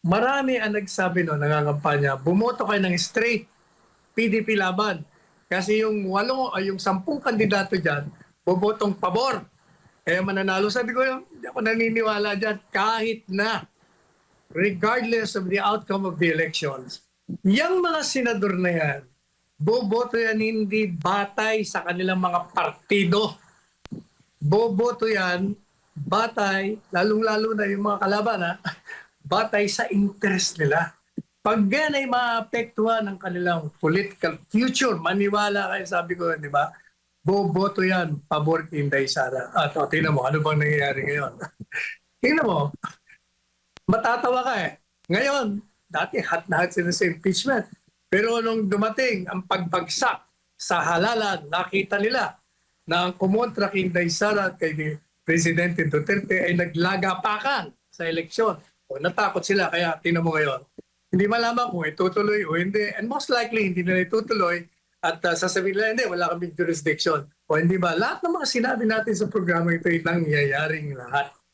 marami ang nagsabi no, nangangampanya, bumoto kayo ng straight PDP laban. Kasi yung yung 10 kandidato dyan, bobotong pabor. Kaya mananalo. Sabi ko, hindi ako naniniwala dyan kahit na regardless of the outcome of the elections, yung mga senador na yan, boboto yan hindi batay sa kanilang mga partido. Boboto yan batay, lalong-lalo na yung mga kalaban, ha? Batay sa interest nila. Pag yan ay maapektuhan ng kanilang political future, maniwala kayo, sabi ko, di ba? Boboto yan, pabor kay Inday Sara. At tingnan mo, ano bang nangyayari ngayon? Tingnan mo, matatawa ka eh. Ngayon, dati hot na hot sila sa impeachment. Pero nung dumating ang pagbagsak sa halalan, nakita nila na ang kumontra kay Inday Sara at kay Presidente Duterte ay naglagapakan sa eleksyon. O natakot sila, kaya tingnan mo ngayon. Hindi malaman kung itutuloy o hindi. And most likely, hindi nila itutuloy. At sasabihin nila, hindi, wala kaming jurisdiction. O hindi ba? Lahat ng mga sinabi natin sa programa ito ay nangyayaring lahat.